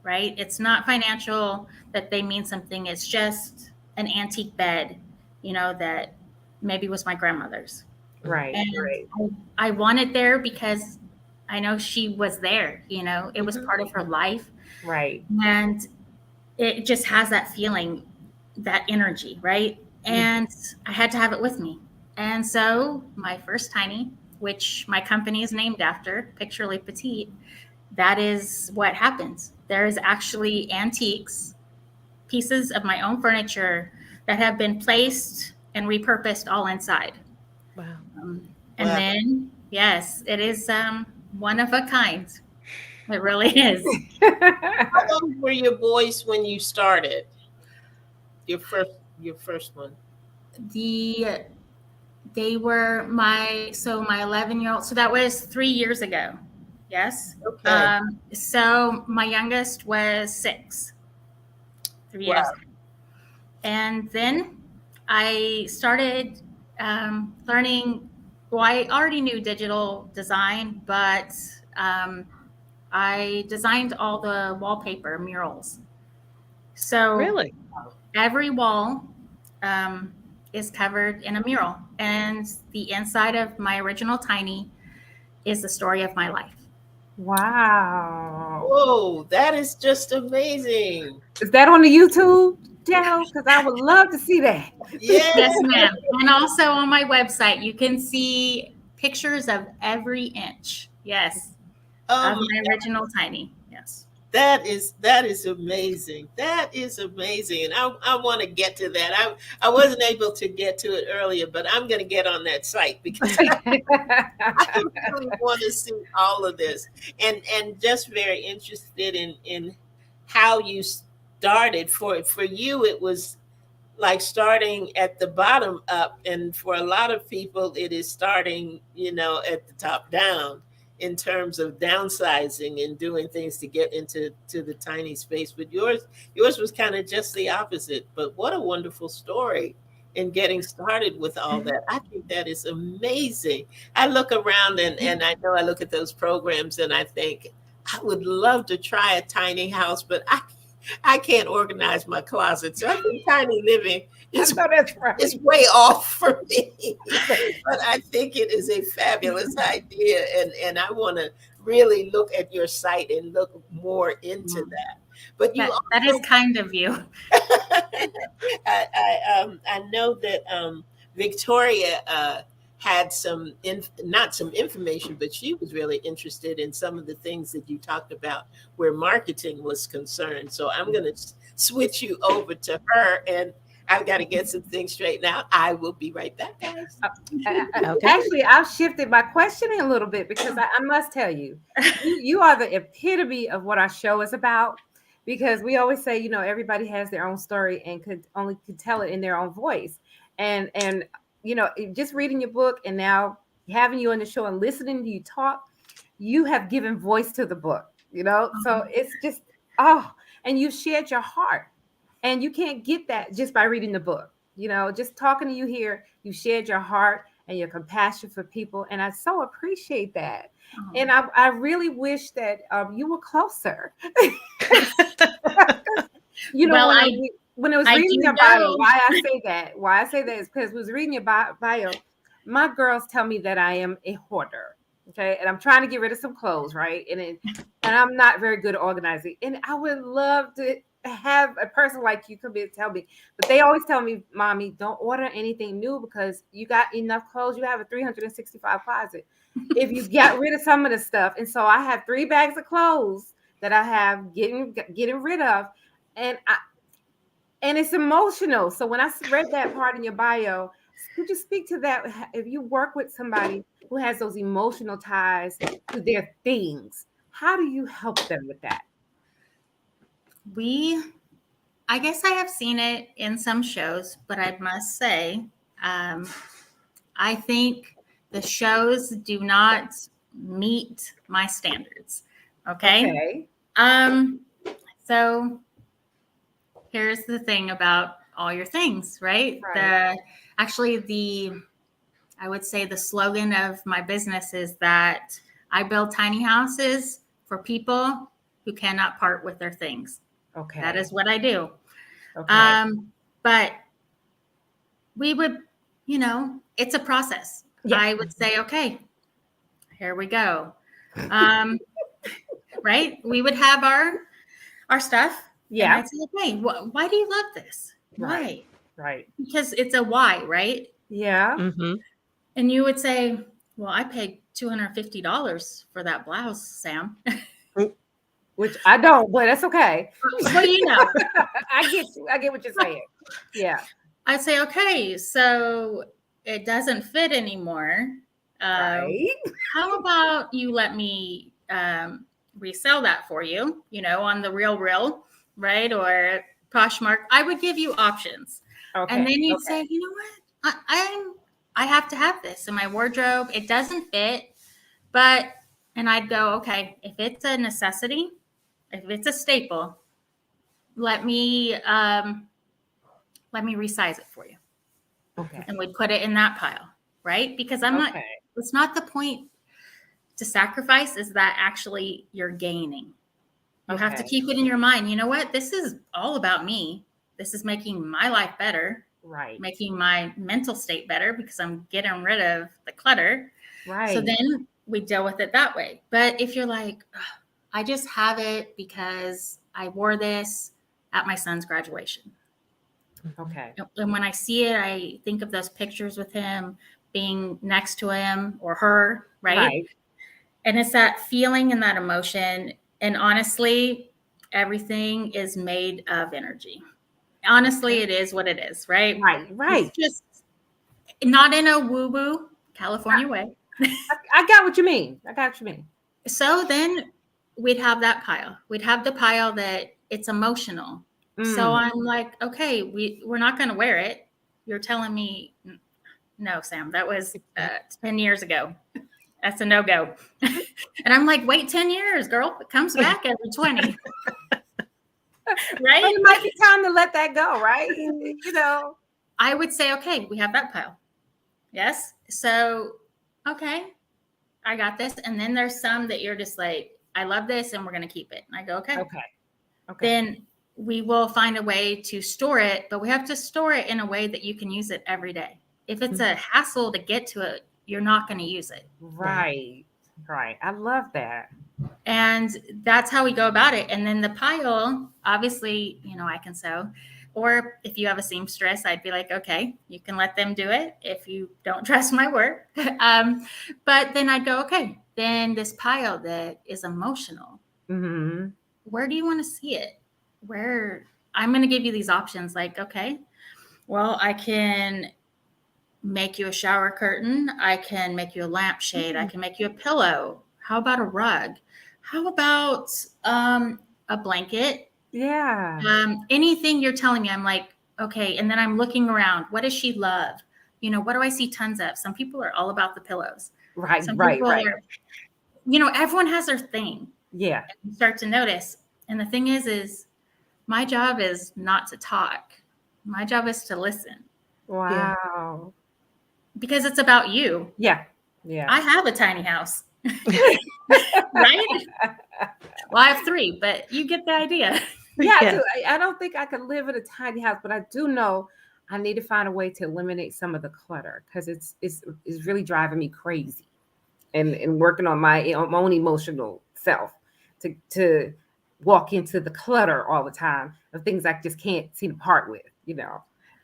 Speaker 5: right? It's not financial that they mean something. It's just an antique bed, that maybe was my grandmother's.
Speaker 2: Right.
Speaker 5: And
Speaker 2: Right.
Speaker 5: I want it there because I know she was there, it was
Speaker 3: Mhm.
Speaker 5: part of her life.
Speaker 2: Right.
Speaker 5: And it just has that feeling, that energy, right? And I had to have it with me. And so my first tiny, which my company is named after, Picturely Petite, that is what happens. There's actually antiques, pieces of my own furniture that have been placed and repurposed all inside.
Speaker 3: Wow.
Speaker 5: And
Speaker 1: Wow.
Speaker 5: then, yes, it is one of a kind. It really is.
Speaker 1: How old were your boys when you started? Your first one.
Speaker 5: They were my 11-year-old. So that was 3 years ago. Yes.
Speaker 1: Okay.
Speaker 5: So my youngest was 6, 3 years
Speaker 1: Wow.
Speaker 5: ago. And then I started learning. Well, I already knew digital design, but I designed all the wallpaper murals. So
Speaker 3: Really?
Speaker 5: every wall is covered in a mural, and the inside of my original tiny is the story of my life.
Speaker 2: Wow.
Speaker 1: Whoa, that is just amazing.
Speaker 2: Is that on the YouTube channel? Because I would love to see that.
Speaker 1: Yeah.
Speaker 5: Yes, ma'am. And also on my website, you can see pictures of every inch. Yes.
Speaker 1: Oh
Speaker 5: Of my original tiny. Yes.
Speaker 1: that is amazing. That is amazing, and I want to get to that. I wasn't able to get to it earlier, but I'm going to get on that site because I really want to see all of this, and just very interested in how you started. For you, it was like starting at the bottom up, and for a lot of people it is starting, at the top down, in terms of downsizing and doing things to get into the tiny space. But yours was kind of just the opposite. But what a wonderful story in getting started with all that. I think that is amazing. I look around, and I know I look at those programs and I think I would love to try a tiny house, but I can't organize my closet. So I think tiny living
Speaker 2: I know that's right.
Speaker 1: is way off for me. But I think it is a fabulous idea. And I want to really look at your site and look more into that. But you
Speaker 5: That is kind of you.
Speaker 1: I know that Victoria had not some information, but she was really interested in some of the things that you talked about where marketing was concerned. So I'm going to switch you over to her, and I've got to get some things straightened out. I will be right back, guys.
Speaker 3: Okay.
Speaker 2: Actually, I've shifted my questioning a little bit because I must tell you, you are the epitome of what our show is about. Because we always say, everybody has their own story and could tell it in their own voice. And just reading your book and now having you on the show and listening to you talk, you have given voice to the book, So it's just, and you shared your heart. And you can't get that just by reading the book. Just talking to you here, you shared your heart and your compassion for people. And I so appreciate that. And I really wish that you were closer. When it was reading your bio, why I say that is because it was reading your bio. My girls tell me that I am a hoarder. Okay. And I'm trying to get rid of some clothes. Right. And I'm not very good at organizing. And I would love to have a person like you come in and tell me, but they always tell me, Mommy, don't order anything new because you got enough clothes. You have a 365 closet. If you get rid of some of the stuff. And so I have 3 bags of clothes that I have getting rid of. And it's emotional. So when I read that part in your bio, could you speak to that? If you work with somebody who has those emotional ties to their things, how do you help them with that?
Speaker 5: I guess I have seen it in some shows, but I must say, I think the shows do not meet my standards. Okay. So here's the thing about all your things, right? I would say the slogan of my business is that I build tiny houses for people who cannot part with their things.
Speaker 2: Okay.
Speaker 5: That is what I do.
Speaker 2: Okay.
Speaker 5: But we would, it's a process. Yeah. I would say, okay, here we go. Right? We would have our stuff.
Speaker 2: Yeah.
Speaker 5: And I'd say, okay, why do you love this? Why?
Speaker 2: Right.
Speaker 5: Because it's a why, right?
Speaker 2: Yeah.
Speaker 3: Mm-hmm.
Speaker 5: And you would say, well, I paid $250 for that blouse, Sam.
Speaker 2: Which I don't, but that's okay.
Speaker 5: Well,
Speaker 2: I get what you're saying. Yeah.
Speaker 5: I'd say, okay, so it doesn't fit anymore.
Speaker 2: Right.
Speaker 5: How about you let me resell that for you, on the Real, right? Or Poshmark. I would give you options. Okay. And then you'd say, you know what? I have to have this in my wardrobe. It doesn't fit, and I'd go, okay, if it's a necessity, if it's a staple, let me resize it for you.
Speaker 2: Okay.
Speaker 5: And we'd put it in that pile, right? Because it's not the point to sacrifice, is that actually you're gaining. You have to keep it in your mind. You know what? This is all about me. This is making my life better.
Speaker 2: Right.
Speaker 5: Making my mental state better because I'm getting rid of the clutter.
Speaker 2: Right.
Speaker 5: So then we deal with it that way. But if you're like, I just have it because I wore this at my son's graduation.
Speaker 2: Okay.
Speaker 5: And when I see it, I think of those pictures with him being next to him or her, right?
Speaker 2: Right.
Speaker 5: And it's that feeling and that emotion. And honestly, everything is made of energy. Honestly, it is what it is, right?
Speaker 2: Right.
Speaker 5: It's just not in a woo-woo California way.
Speaker 2: I got what you mean.
Speaker 5: So then we'd have that pile. We'd have the pile that it's emotional. So
Speaker 2: Mm.
Speaker 5: I'm like, okay, we're not going to wear it. You're telling me, no, Sam, that was 10 years ago. That's a no-go. And I'm like, wait 10 years, girl. It comes back every 20. Right?
Speaker 2: But it might be time to let that go, right? You know.
Speaker 5: I would say, okay, we have that pile. Yes. So, okay, I got this. And then there's some that you're just like, I love this and we're going to keep it. And I go, okay. Then we will find a way to store it, but we have to store it in a way that you can use it every day. If it's a hassle to get to it, you're not going to use it.
Speaker 2: Right. I love that.
Speaker 5: And that's how we go about it. And then the pile, obviously, I can sew. Or if you have a seamstress, I'd be like, okay, you can let them do it if you don't trust my work. But then I'd go, okay, then this pile that is emotional,
Speaker 2: Mm-hmm.
Speaker 5: where do you want to see it? Where I'm going to give you these options like, okay, well, I can make you a shower curtain. I can make you a lampshade. I can make you a pillow. How about a rug? How about a blanket?
Speaker 2: Yeah.
Speaker 5: Anything you're telling me, I'm like, okay. And then I'm looking around. What does she love? What do I see tons of? Some people are all about the pillows.
Speaker 2: Right.
Speaker 5: Some
Speaker 2: Right.
Speaker 5: people are, everyone has their thing.
Speaker 2: Yeah.
Speaker 5: And you start to notice. And the thing is my job is not to talk. My job is to listen.
Speaker 2: Wow.
Speaker 5: Because it's about you.
Speaker 2: Yeah.
Speaker 5: I have a tiny house. Right? Well, I have 3, but you get the idea.
Speaker 2: Yeah. I do. I don't think I could live in a tiny house, but I do know I need to find a way to eliminate some of the clutter because it's really driving me crazy, and working on my own emotional self to walk into the clutter all the time of things I just can't seem to part with,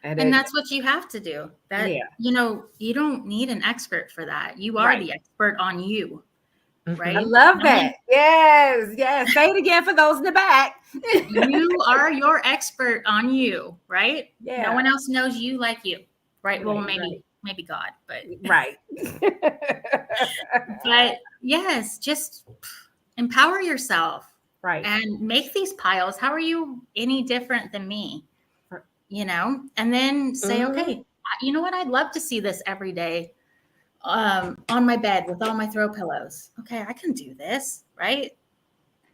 Speaker 5: And that's what you have to do. That you don't need an expert for that. You are the expert on you. Right?
Speaker 2: I love that. Yes. Say it again for those in the back.
Speaker 5: You are your expert on you, right?
Speaker 2: Yeah.
Speaker 5: No one else knows you like you, right? Well, maybe God, but
Speaker 2: right.
Speaker 5: But yes, just empower yourself,
Speaker 2: right,
Speaker 5: and make these piles. How are you any different than me? And then say, okay, you know what? I'd love to see this every day. On my bed with all my throw pillows. Okay, I can do this, right?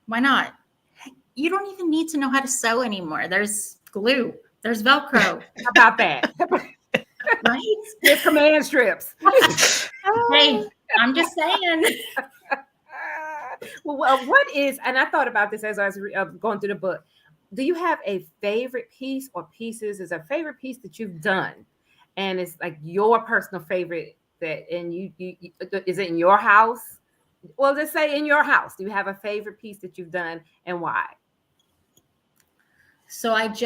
Speaker 5: Why not? Heck, you don't even need to know how to sew anymore. There's glue, there's Velcro.
Speaker 2: How about that?
Speaker 5: Right?
Speaker 2: There's command strips.
Speaker 5: Hey, I'm just saying.
Speaker 2: Well, what is, and I thought about this as I was going through the book. Do you have a favorite piece or pieces? Is a favorite piece that you've done, and it's like your personal favorite? That and you is it in your house? Well, let's say in your house. Do you have a favorite piece that you've done and why?
Speaker 5: So it's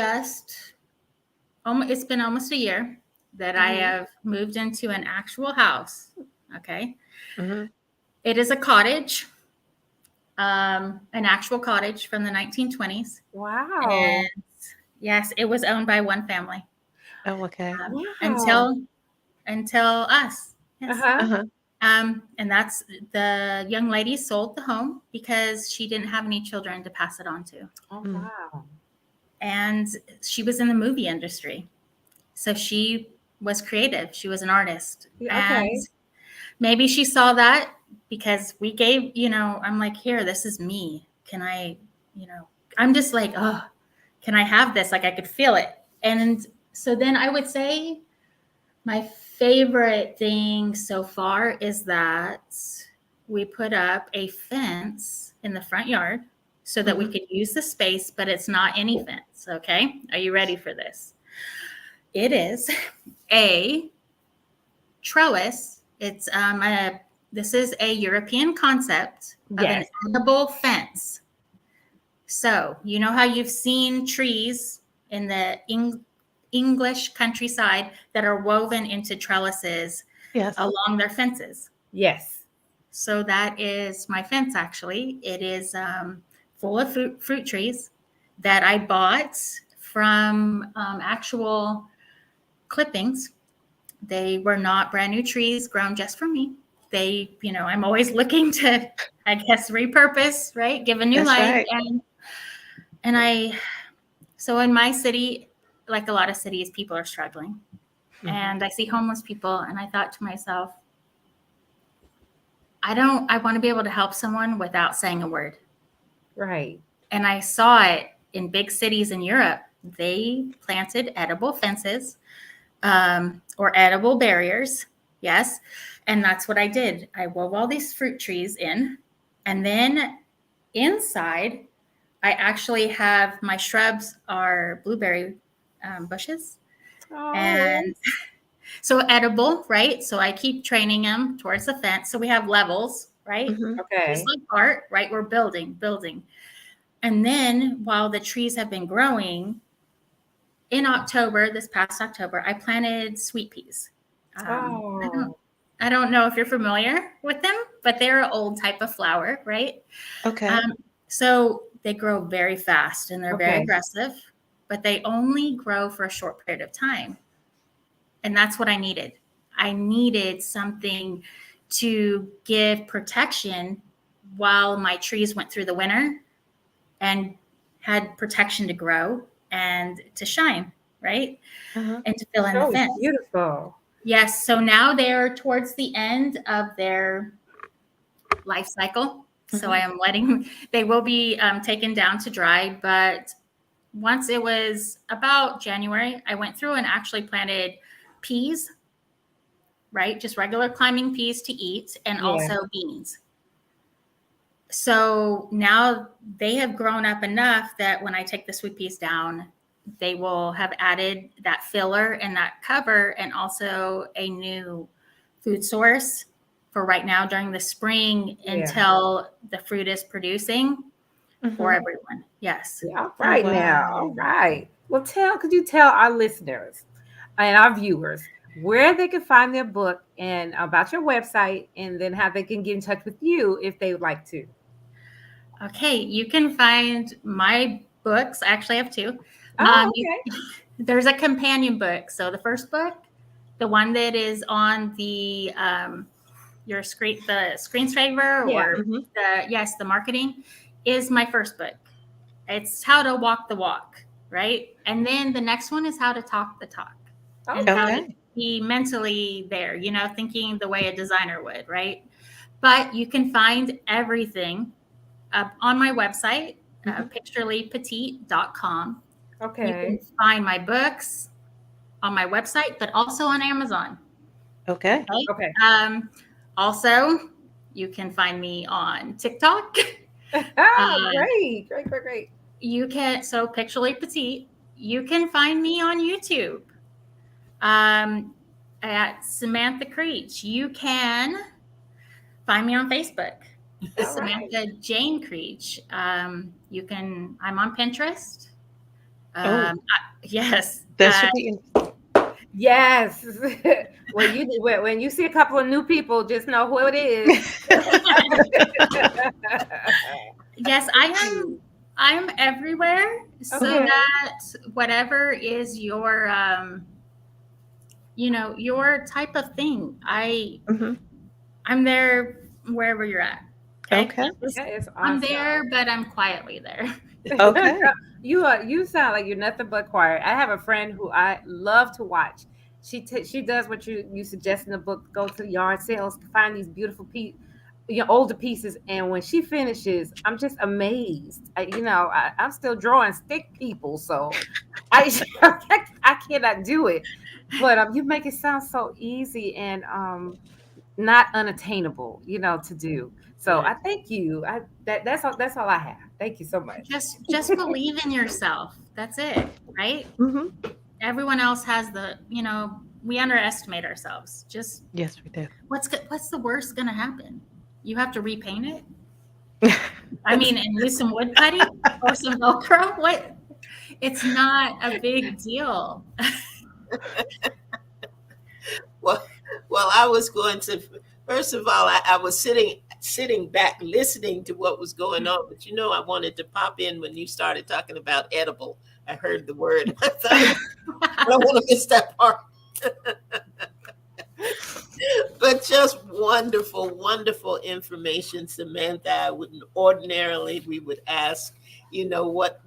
Speaker 5: been almost a year that I have moved into an actual house. Okay. It is a cottage, an actual cottage from the 1920s.
Speaker 2: Wow.
Speaker 5: And yes, it was owned by one family.
Speaker 3: Oh, okay.
Speaker 5: Until us. Yes. And that's the young lady sold the home because she didn't have any children to pass it on to.
Speaker 2: Oh, wow.
Speaker 5: And she was in the movie industry. So she was creative. She was an artist.
Speaker 2: Okay.
Speaker 5: And maybe she saw that because we gave, I'm like, here, this is me. Can I, I'm just like, oh, can I have this? Like I could feel it. And so then I would say my favorite thing so far is that we put up a fence in the front yard so that we could use the space, but it's not any fence. Okay. Are you ready for this? It is a trellis. It's this is a European concept of an edible fence. So you know how you've seen trees in the English countryside that are woven into trellises
Speaker 3: Yes.
Speaker 5: along their fences.
Speaker 2: Yes.
Speaker 5: So that is my fence, actually. It is full of fruit trees that I bought from actual clippings. They were not brand new trees grown just for me. They, I'm always looking to, I guess, repurpose, right? Give a new
Speaker 3: That's
Speaker 5: life.
Speaker 3: right.
Speaker 5: So in my city, like a lot of cities, people are struggling.
Speaker 3: Mhm.
Speaker 5: And I see homeless people, and I thought to myself, I want to be able to help someone without saying a word.
Speaker 2: Right.
Speaker 5: And I saw it in big cities in Europe. They planted edible fences or edible barriers. Yes. And that's what I did. I wove all these fruit trees in. And then inside, I actually have my shrubs are blueberry bushes.
Speaker 2: Oh,
Speaker 5: And so edible, right? So I keep training them towards the fence. So we have levels, right?
Speaker 3: Mhm.
Speaker 2: okay.
Speaker 5: Just like art, right? We're building. And then while the trees have been growing, in October, this past October, I planted sweet peas.
Speaker 2: Oh,
Speaker 5: I don't know if you're familiar with them, but they're an old type of flower, right?
Speaker 3: Okay.
Speaker 5: So they grow very fast and they're very
Speaker 2: Okay.
Speaker 5: aggressive, but they only grow for a short period of time. And that's what I needed. I needed something to give protection while my trees went through the winter and had protection to grow and to shine, right?
Speaker 3: Uh-huh.
Speaker 5: And to fill in the
Speaker 2: so
Speaker 5: fence.
Speaker 2: beautiful.
Speaker 5: Yes. So now they're towards the end of their life cycle. So I am they will be taken down to dry. But once it was about January, I went through and actually planted peas, right? Just regular climbing peas to eat, and
Speaker 2: Yeah.
Speaker 5: also beans. So now they have grown up enough that when I take the sweet peas down, they will have added that filler and that cover and also a new food source for right now during the spring
Speaker 2: Yeah.
Speaker 5: until the fruit is producing for
Speaker 3: Mhm.
Speaker 5: everyone. Yes.
Speaker 2: Yeah, all right now. All
Speaker 3: Wow.
Speaker 2: right. Well, could you tell our listeners and our viewers where they can find their book and about your website, and then how they can get in touch with you if they would like to?
Speaker 5: Okay. You can find my books. I actually have two.
Speaker 2: Oh,
Speaker 5: You-
Speaker 2: okay.
Speaker 5: there's a companion book. So the first book, the one that is on the your screensaver
Speaker 2: Yeah.
Speaker 5: or
Speaker 3: Mhm.
Speaker 5: the marketing is my first book. It's how to walk the walk, right? And then the next one is how to talk the talk and how to
Speaker 3: Okay.
Speaker 5: be mentally there, thinking the way a designer would, right? But you can find everything on my website,
Speaker 3: Mhm.
Speaker 5: picturelypetite.com. You
Speaker 2: Okay.
Speaker 5: can find my books on my website, but also on Amazon.
Speaker 3: Okay.
Speaker 5: Okay.
Speaker 2: Okay.
Speaker 5: Also, you can find me on TikTok.
Speaker 2: Great.
Speaker 5: You can, so Picturely Petite. You can find me on YouTube at Samantha Creech. You can find me on Facebook,
Speaker 2: All right.
Speaker 5: Samantha Jane Creech. I'm on Pinterest.
Speaker 3: Oh,
Speaker 5: Yes.
Speaker 3: that should be.
Speaker 2: Yes. When you see a couple of new people, just know who it is.
Speaker 5: Yes, I am everywhere so
Speaker 2: Okay.
Speaker 5: that whatever is your your type of thing,
Speaker 3: Mhm.
Speaker 5: I'm there wherever you're at.
Speaker 3: Okay.
Speaker 2: That is
Speaker 5: I'm
Speaker 2: awesome.
Speaker 5: there, but I'm quietly there.
Speaker 3: Okay.
Speaker 2: You sound like you're nothing but quiet. I have a friend who I love to watch. She does what you suggest in the book. Go to the yard sales, find these beautiful older pieces, and when she finishes, I'm just amazed. I'm still drawing stick people, so I I cannot do it. But you make it sound so easy and not unattainable, to do. So I thank you. That's all I have. Thank you so much.
Speaker 5: Just believe in yourself. That's it, right?
Speaker 3: Mhm.
Speaker 5: Everyone else has we underestimate ourselves. Just
Speaker 3: Yes, we do.
Speaker 5: what's the worst going to happen? You have to repaint it. I mean, and use some wood putty or some Velcro. What? It's not a big deal.
Speaker 1: Well, Well, I was going to. First of all, I was sitting back listening to what was going on, but I wanted to pop in when you started talking about edible. I heard the word. I thought I don't want to miss that part. But just wonderful, wonderful information, Samantha. I wouldn't ordinarily we would ask, what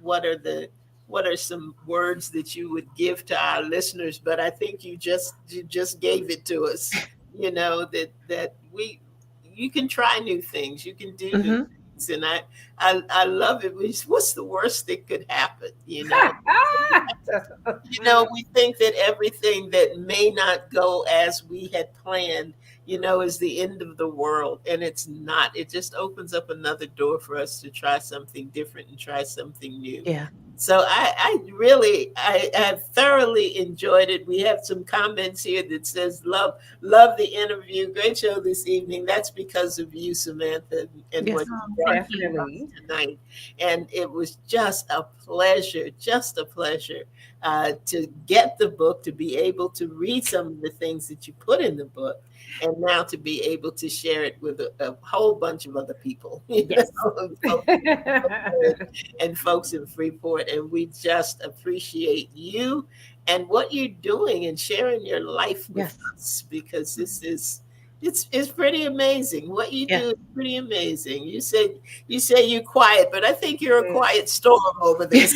Speaker 1: are some words that you would give to our listeners, but I think you just gave it to us. That you can try new things, you can do new
Speaker 3: Mhm.
Speaker 1: things, and I love it. What's the worst that could happen? We think that everything that may not go as we had planned, is the end of the world. And it's not. It just opens up another door for us to try something different and try something new.
Speaker 3: Yeah.
Speaker 1: So I have thoroughly enjoyed it. We have some comments here that says, love the interview. Great show this evening. That's because of you, Samantha, and
Speaker 3: Yes.
Speaker 1: what
Speaker 5: Oh,
Speaker 1: you brought
Speaker 2: Definitely.
Speaker 1: tonight. And it was just a pleasure to get the book, to be able to read some of the things that you put in the book, and now to be able to share it with a whole bunch of other people.
Speaker 2: Yes.
Speaker 1: And folks in Freeport. And we just appreciate you and what you're doing and sharing your life with
Speaker 3: Yes.
Speaker 1: us, because it's pretty amazing. What you
Speaker 3: Yeah.
Speaker 1: do is pretty amazing. You say you're quiet, but I think you're a quiet storm over there.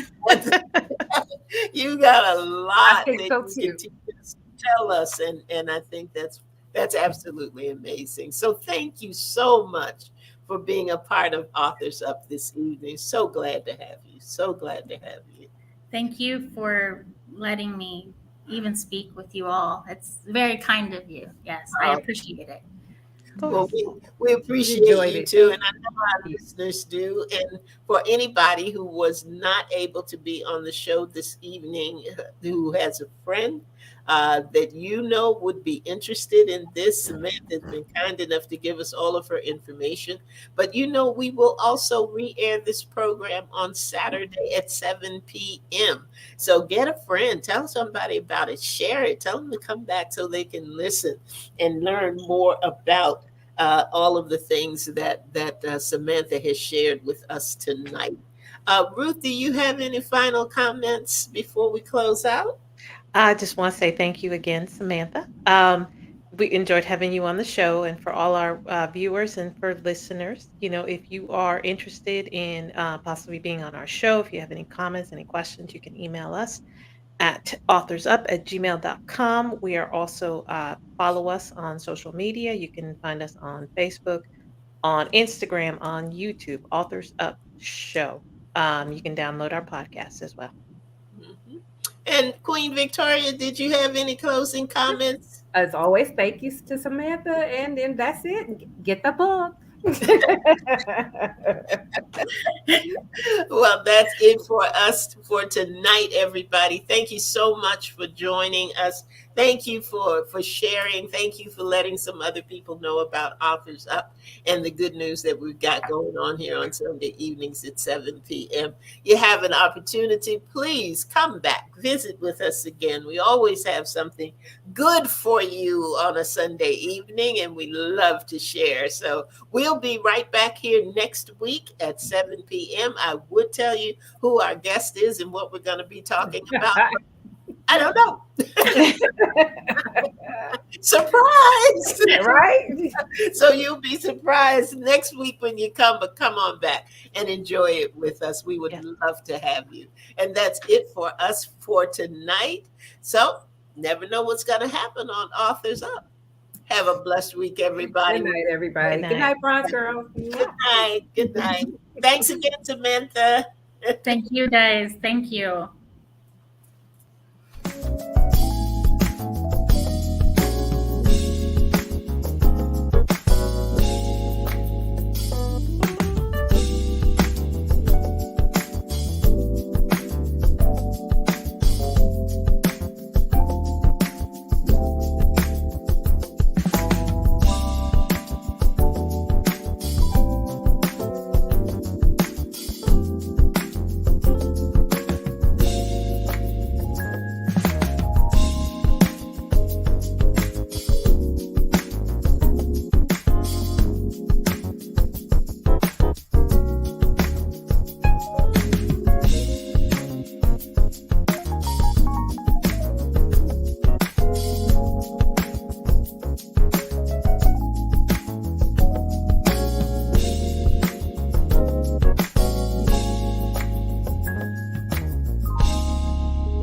Speaker 1: You got a lot
Speaker 2: think
Speaker 1: that
Speaker 2: so
Speaker 1: you
Speaker 2: too.
Speaker 1: can tell us, and I think that's absolutely amazing. So thank you so much for being a part of Authors Up this evening. So glad to have you. So glad to have you.
Speaker 5: Thank you for letting me even speak with you all. It's very kind of you. Yes, I appreciate it.
Speaker 1: Well, we appreciate
Speaker 2: enjoyed
Speaker 1: you
Speaker 2: it.
Speaker 1: too, and I know our listeners do. And for anybody who was not able to be on the show this evening, who has a friend that would be interested in this, Samantha has been kind enough to give us all of her information. But we will also re-air this program on Saturday at 7 p.m. So get a friend, tell somebody about it, share it, tell them to come back so they can listen and learn more about all of the things that Samantha has shared with us tonight. Ruth, do you have any final comments before we close out?
Speaker 3: I just want to say thank you again, Samantha. We enjoyed having you on the show, and for all our viewers and for listeners, if you are interested in possibly being on our show, if you have any comments, any questions, you can email us at authorsup@gmail.com. We are also follow us on social media. You can find us on Facebook, on Instagram, on YouTube, Authors Up Show. You can download our podcast as well.
Speaker 1: Mhm. And Queen Victoria, did you have any closing comments?
Speaker 2: As always, thank you to Samantha, and then that's it. Get the book.
Speaker 1: Well, that's it for us for tonight, everybody. Thank you so much for joining us. Thank you for sharing. Thank you for letting some other people know about Authors Up and the good news that we've got going on here on Sunday evenings at 7 p.m. You have an opportunity. Please come back, visit with us again. We always have something good for you on a Sunday evening, and we love to share. So we'll be right back here next week at 7 p.m. I would tell you who our guest is and what we're going to be talking about. I don't know. Surprise!
Speaker 2: Right?
Speaker 1: So you'll be surprised next week when you come, but come on back and enjoy it with us. We would love to have you. And that's it for us for tonight. So never know what's going to happen on Authors Up. Have a blessed week, everybody.
Speaker 2: Good night, everybody.
Speaker 3: Good
Speaker 2: Good
Speaker 3: night.
Speaker 2: night, Bronze Girls.
Speaker 1: Good night. Good night. Thanks again, Samantha.
Speaker 5: Thank you, guys. Thank you.